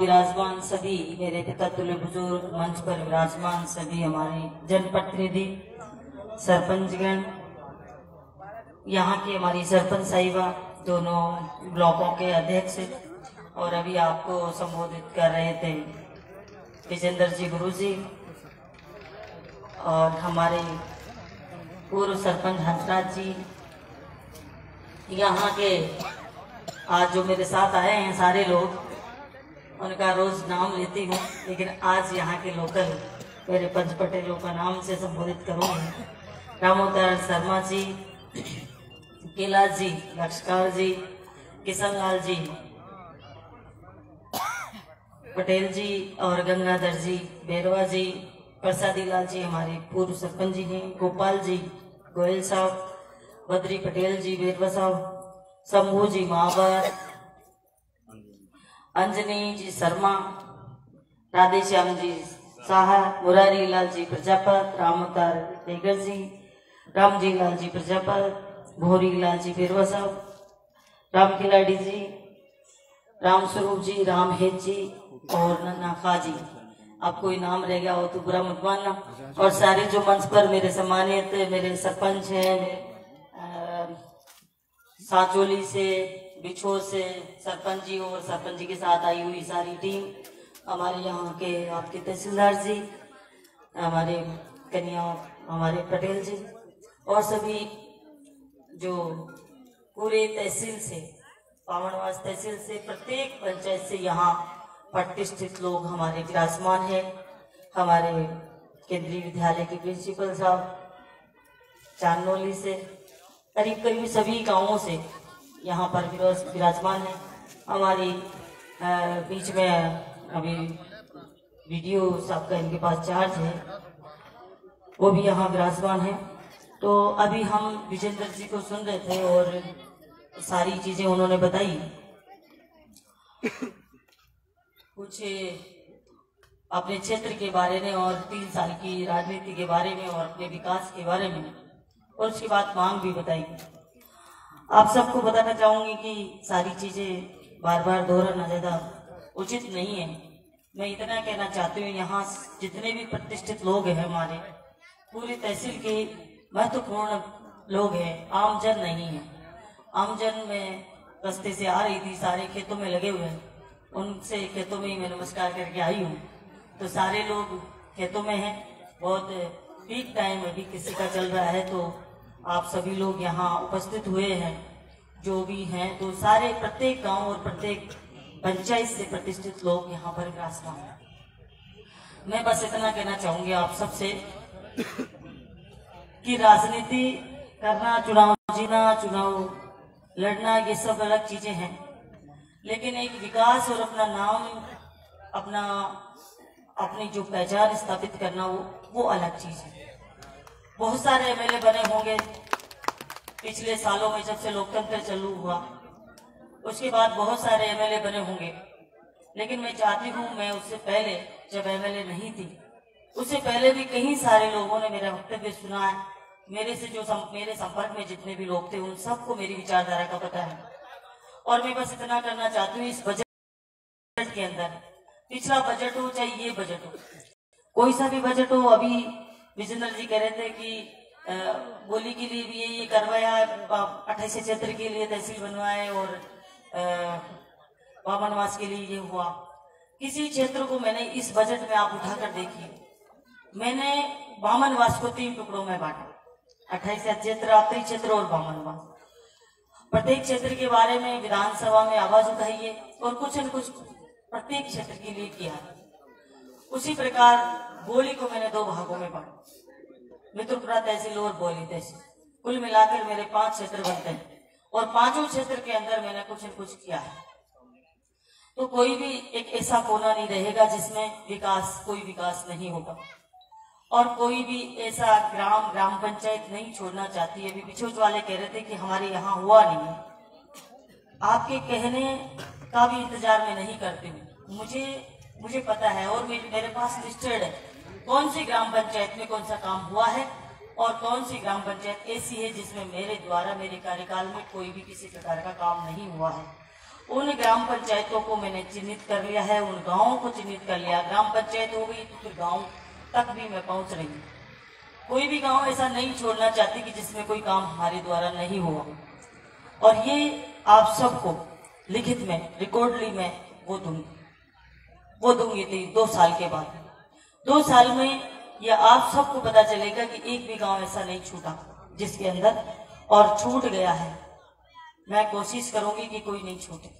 विराजमान सभी मेरे पिता तुल्य बुजुर्ग, मंच पर विराजमान सभी हमारे जनप्रतिनिधि, सरपंचगण, यहाँ की हमारी सरपंच साहिबा, दोनों ब्लॉकों के अध्यक्ष, और अभी आपको संबोधित कर रहे थे विजेंद्र जी गुरु जी, और हमारे पूर्व सरपंच हंसराज जी। यहाँ के आज जो मेरे साथ आए हैं सारे लोग, उनका रोज नाम लेती हूँ, लेकिन आज यहाँ के लोकल मेरे पंच पटेलों का नाम से संबोधित करूँगी। रामोदर शर्मा जी, कैलाश जी, लक्ष्कार जी, किशन लाल जी, पटेल जी और गंगाधर जी, बेरवा जी, प्रसादी लाल जी हमारे पूर्व सरपंच जी हैं, गोपाल जी, गोयल साहब, बद्री पटेल जी, बेरवा साहब, शंभू जी महावर, अंजनी जी शर्मा, राधेश्याम जी साहा, मुरारी लाल जी प्रजापत, रामोतार बेगर जी, राम जी लाल जी प्रजापत, भोरी लाल जी बेरवा साहब, राम खिलाड़ी जी, राम स्वरूप जी, राम हेत जी और नन्ना खा जी। अब कोई नाम रह गया हो तो बुरा मत मानना। और सारे जो मंच पर मेरे सम्मानित मेरे सरपंच हैं, साचोली से, बिछो से सरपंच जी और सरपंच जी के साथ आई हुई सारी टीम, हमारे यहाँ के आपके तहसीलदार जी, हमारे कन्या हमारे पटेल जी, और सभी जो पूरे तहसील से, पावनवास तहसील से, प्रत्येक पंचायत से यहाँ प्रतिष्ठित लोग हमारे विराजमान हैं। हमारे केंद्रीय विद्यालय के प्रिंसिपल साहब, चांदनोली से, करीब करीब सभी गांवों से यहाँ पर विराजमान है। हमारी बीच में अभी वीडियो साहब का इनके पास चार्ज है, वो भी यहाँ विराजमान है। तो अभी हम विजेंद्र जी को सुन रहे थे और सारी चीजें उन्होंने बताई, कुछ अपने क्षेत्र के बारे में और 3 साल की राजनीति के बारे में और अपने विकास के बारे में, और उसके बाद मांग भी बताई। आप सबको बताना चाहूंगी कि सारी चीजें बार बार दोहराना ज्यादा उचित नहीं है। मैं इतना कहना चाहती हूँ, यहाँ जितने भी प्रतिष्ठित लोग हैं हमारे पूरी तहसील के महत्वपूर्ण लोग हैं, आमजन नहीं है। आमजन में रास्ते से आ रही थी, सारे खेतों में लगे हुए हैं, उनसे खेतों में ही मैं नमस्कार करके आई हूँ। तो सारे लोग खेतों में हैं, बहुत पीक टाइम अभी किसी का चल रहा है, तो आप सभी लोग यहाँ उपस्थित हुए हैं जो भी हैं, तो सारे प्रत्येक गांव और प्रत्येक पंचायत से प्रतिष्ठित लोग यहाँ पर विराजमान हैं। मैं बस इतना कहना चाहूंगी आप सबसे कि राजनीति करना, चुनाव जीना, चुनाव लड़ना, ये सब अलग चीजें हैं, लेकिन एक विकास और अपना नाम, अपनी जो पहचान स्थापित करना, वो अलग चीज है। बहुत सारे एमएलए बने होंगे पिछले सालों में, जब से लोकतंत्र चालू हुआ उसके बाद बहुत सारे एमएलए बने होंगे, लेकिन मैं चाहती हूँ, मैं उससे पहले जब एमएलए नहीं थी, उससे पहले भी कई सारे लोगों ने मेरा वक्तव्य सुना है। मेरे से जो मेरे संपर्क में जितने भी लोग थे, उन सबको मेरी विचारधारा का पता है। और मैं बस इतना करना चाहती हूँ, इस बजट के अंदर, पिछला बजट हो चाहे ये बजट हो, कोई सा भी बजट हो, अभी विजेंद्र जी कह रहे थे कि बोली के लिए भी ये करवाया, 28 क्षेत्र के लिए तहसील बनवाए और वामनवास के लिए ये हुआ। किसी क्षेत्र को मैंने इस बजट में आप उठाकर देखिए, मैंने वामनवास को 3 टुकड़ों में बांटा, 28 क्षेत्र, आखिरी क्षेत्र और वामनवास। प्रत्येक क्षेत्र के बारे में विधानसभा में आवाज उठाई है और कुछ न कुछ प्रत्येक क्षेत्र के लिए किया। उसी प्रकार बोली को मैंने 2 भागों में बांटा, मित्रपुरा तहसील और बोली तहसील, कुल मिलाकर मेरे 5 क्षेत्र बनते हैं, और 5 क्षेत्र के अंदर मैंने कुछ न कुछ किया है। तो कोई भी एक ऐसा कोना नहीं रहेगा जिसमें कोई विकास नहीं होगा, और कोई भी ऐसा ग्राम पंचायत नहीं छोड़ना चाहती है। अभी बिछोच वाले कह रहे थे कि हमारे यहाँ हुआ नहीं है, आपके कहने का भी इंतजार मैं नहीं करती हूँ, मुझे पता है, और मेरे पास लिस्टेड है कौन सी ग्राम पंचायत में कौन सा काम हुआ है और कौन सी ग्राम पंचायत ऐसी है जिसमें मेरे द्वारा मेरे कार्यकाल में कोई भी किसी प्रकार का काम नहीं हुआ है। उन ग्राम पंचायतों को मैंने चिन्हित कर लिया है, उन गांवों को चिन्हित कर लिया। ग्राम पंचायत हो गई तो फिर गांव तक भी मैं पहुंच रही हूँ। कोई भी गांव ऐसा नहीं छोड़ना चाहती कि जिसमें कोई काम हमारे द्वारा नहीं हुआ। और ये आप सबको लिखित में, रिकॉर्डली में वो दूंगी थी 2 साल के बाद। 2 साल में यह आप सबको पता चलेगा कि एक भी गांव ऐसा नहीं छूटा जिसके अंदर, और छूट गया है। मैं कोशिश करूंगी कि कोई नहीं छूटे,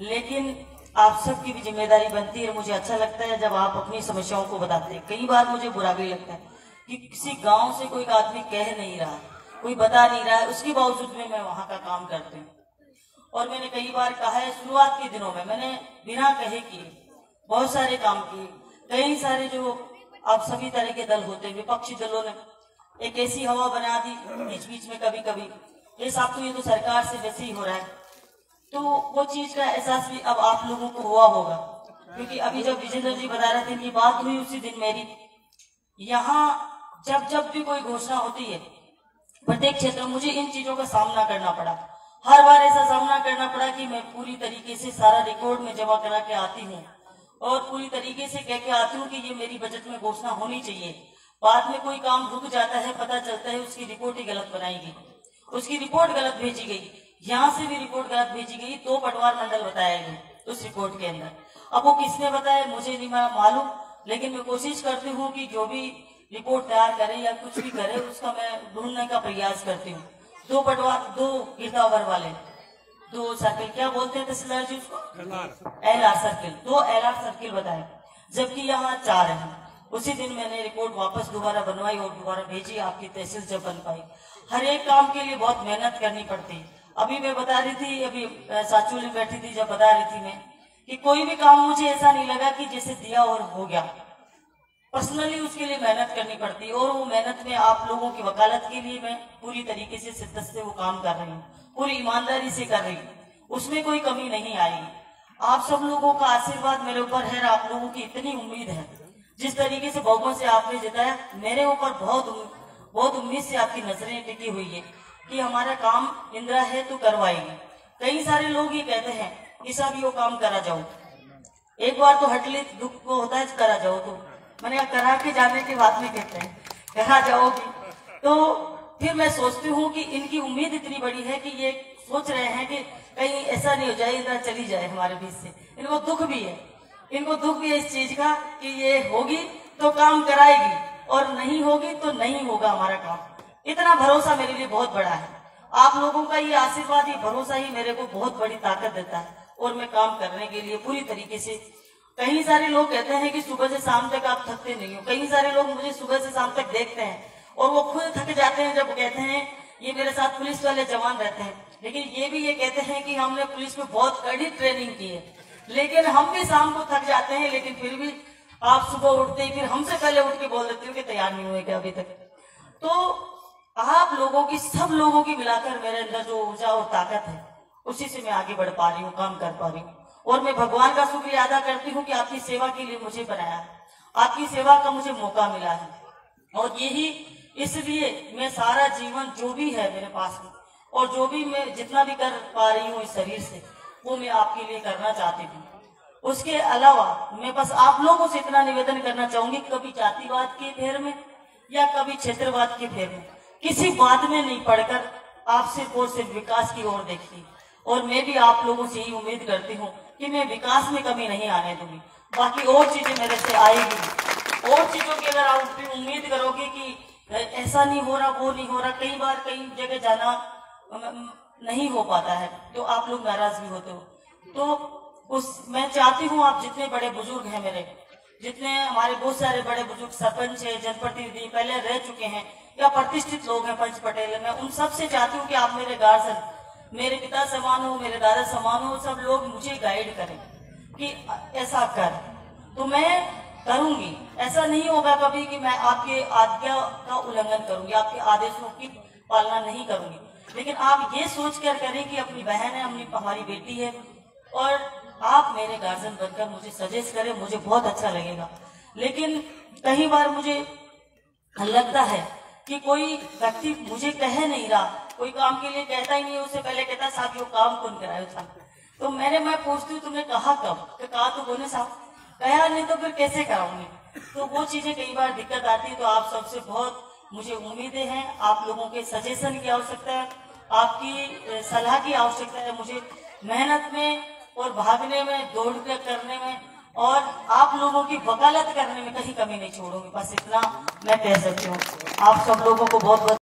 लेकिन आप सबकी भी जिम्मेदारी बनती है। मुझे अच्छा लगता है जब आप अपनी समस्याओं को बताते हैं। कई बार मुझे बुरा भी लगता है कि किसी गांव से कोई आदमी कह नहीं रहा, कोई बता नहीं रहा है, उसके बावजूद में मैं वहां का काम करती हूँ। और मैंने कई बार कहा है, शुरुआत के दिनों में मैंने बिना कहे किए बहुत सारे काम किए। कई सारे जो आप सभी तरह के दल होते हैं, विपक्षी दलों ने एक ऐसी हवा बना दी बीच बीच में कभी कभी, ये साहब तो ये तो सरकार से वैसे ही हो रहा है। तो वो चीज का एहसास भी अब आप लोगों को हुआ होगा, क्योंकि अभी जब विजेंद्र जी बता रहे थे इनकी बात हुई उसी दिन मेरी, यहाँ जब भी कोई घोषणा होती है प्रत्येक क्षेत्र में मुझे इन चीजों का सामना करना पड़ा। हर बार ऐसा सामना करना पड़ा कि मैं पूरी तरीके से सारा रिकॉर्ड में जमा करा के आती हूँ और पूरी तरीके से कह के आती हूँ कि ये मेरी बजट में घोषणा होनी चाहिए। बाद में कोई काम रुक जाता है, पता चलता है उसकी रिपोर्ट ही गलत बनाई गई, उसकी रिपोर्ट गलत भेजी गई, यहाँ से भी रिपोर्ट गलत भेजी गई, 2 पटवार मंडल बताया गया उस रिपोर्ट के अंदर। अब वो किसने बताया मुझे नहीं मालूम, लेकिन मैं कोशिश करती हूँ कि जो भी रिपोर्ट तैयार करे या कुछ भी करे उसका मैं ढूंढने का प्रयास करती हूँ। 2 पटवार, 2 गिरदावर वाले, 2 सर्किल, क्या बोलते हैं तहसीलदार जी उसको, LR सर्किल, 2 LR सर्किल बताए, जबकि यहाँ 4 हैं। उसी दिन मैंने रिपोर्ट वापस दोबारा बनवाई और दोबारा भेजी, आपकी तहसील जब बन पाई। हर एक काम के लिए बहुत मेहनत करनी पड़ती है। अभी मैं बता रही थी, अभी साचू में बैठी थी जब बता रही थी मैं कि कोई भी काम मुझे ऐसा नहीं लगा कि जैसे दिया और हो गया। पर्सनली उसके लिए मेहनत करनी पड़ती है और वो मेहनत में आप लोगों की वकालत के लिए मैं पूरी तरीके से शिद्दत से वो काम कर रही हूँ, पूरी ईमानदारी से कर रही हूँ, उसमें कोई कमी नहीं आएगी। आप सब लोगों का आशीर्वाद मेरे ऊपर है, आप लोगों की इतनी उम्मीद है, जिस तरीके से बहुमत से आपने जिताया, मेरे ऊपर बहुत उम्मीद से आपकी नजरें टिकी हुई है कि हमारा काम इंदिरा है तो करवाएंगे। कई सारे लोग ये कहते हैं कि साहब ये काम करा जाओ, एक बार तो हटली दुख को होता है करा जाओ, तो मैंने करा के जाने के बाद में कहते हैं करा जाओगी। तो फिर मैं सोचती हूँ कि इनकी उम्मीद इतनी बड़ी है कि ये सोच रहे हैं कि कहीं ऐसा नहीं हो जाए इंदिरा चली जाए हमारे बीच से। इनको दुख भी है, इनको दुख भी है इस चीज का कि ये होगी तो काम कराएगी और नहीं होगी तो नहीं होगा हमारा काम। इतना भरोसा मेरे लिए बहुत बड़ा है। आप लोगों का ये आशीर्वाद, ये भरोसा ही मेरे को बहुत बड़ी ताकत देता है और मैं काम करने के लिए पूरी तरीके से। कई सारे लोग कहते हैं कि सुबह से शाम तक आप थकते नहीं हो। कई सारे लोग मुझे सुबह से शाम तक देखते हैं और वो खुद थक जाते हैं जब कहते हैं, ये मेरे साथ पुलिस वाले जवान रहते हैं, लेकिन ये भी ये कहते हैं कि हमने पुलिस में बहुत कड़ी ट्रेनिंग की है, लेकिन हम भी शाम को थक जाते हैं, लेकिन फिर भी आप सुबह उठते ही फिर हमसे पहले उठ के बोल देते हो कि तैयार नहीं हुए क्या अभी तक। तो आप लोगों की, सब लोगों की मिलाकर मेरे अंदर जो ऊर्जा और ताकत है, उसी से मैं आगे बढ़ पा रही हूँ, काम कर पा रही हूँ। और मैं भगवान का शुक्रिया अदा करती हूँ कि आपकी सेवा के लिए मुझे बनाया है, आपकी सेवा का मुझे मौका मिला है। और यही इसलिए मैं सारा जीवन जो भी है मेरे पास में और जो भी मैं जितना भी कर पा रही हूँ इस शरीर से, वो मैं आपके लिए करना चाहती हूँ। उसके अलावा मैं बस आप लोगों से इतना निवेदन करना चाहूंगी, कभी जातिवाद के फेर में या कभी क्षेत्रवाद के फेर में, किसी बात में नहीं पड़कर आप सिर्फ और सिर्फ विकास की ओर देखिए। और मैं भी आप लोगों से ही उम्मीद करती हूँ कि मैं विकास में कमी नहीं आने दूंगी। बाकी और चीजें मेरे से आएगी, और चीजों की अगर आप उम्मीद करोगे कि ऐसा नहीं हो रहा, वो नहीं हो रहा, कई बार कई जगह जाना नहीं हो पाता है तो आप लोग नाराज भी होते हो। तो मैं चाहती हूँ आप जितने बड़े बुजुर्ग हैं मेरे, जितने हमारे बहुत सारे बड़े बुजुर्ग सरपंच है, जनप्रतिनिधि पहले रह चुके हैं या प्रतिष्ठित लोग हैं, पंच पटेल, मैं उन सबसे चाहती हूँ कि आप मेरे गार्जियन, मेरे पिता समान हो, मेरे दादा समान हो, सब लोग मुझे गाइड करें कि ऐसा कर, तो मैं करूंगी। ऐसा नहीं होगा कभी कि मैं आपके आज्ञा का उल्लंघन करूंगी, आपके आदेशों की पालना नहीं करूंगी, लेकिन आप ये सोच कर करें कि अपनी बहन है, हमारी बेटी है और आप मेरे गार्जियन बनकर मुझे सजेस्ट करें, मुझे बहुत अच्छा लगेगा। लेकिन कई बार मुझे लगता है कि कोई व्यक्ति मुझे कह नहीं रहा, कोई काम के लिए कहता ही नहीं, उससे पहले कहता साहब ये काम कौन कराए था, तो मैं पूछती हूँ तुमने कहा कब? तो कहा तो बोले साहब, कहा नहीं तो फिर कैसे कराऊंगी? तो वो चीजें कई बार दिक्कत आती है। तो आप सबसे बहुत मुझे उम्मीदें हैं, आप लोगों के सजेशन की आवश्यकता है, आपकी सलाह की आवश्यकता है। मुझे मेहनत में और भागने में, दौड़ के करने में और आप लोगों की वकालत करने में कहीं कमी नहीं छोड़ूंगी। बस इतना मैं कह सकती हूँ। आप सब लोगों को बहुत बहुत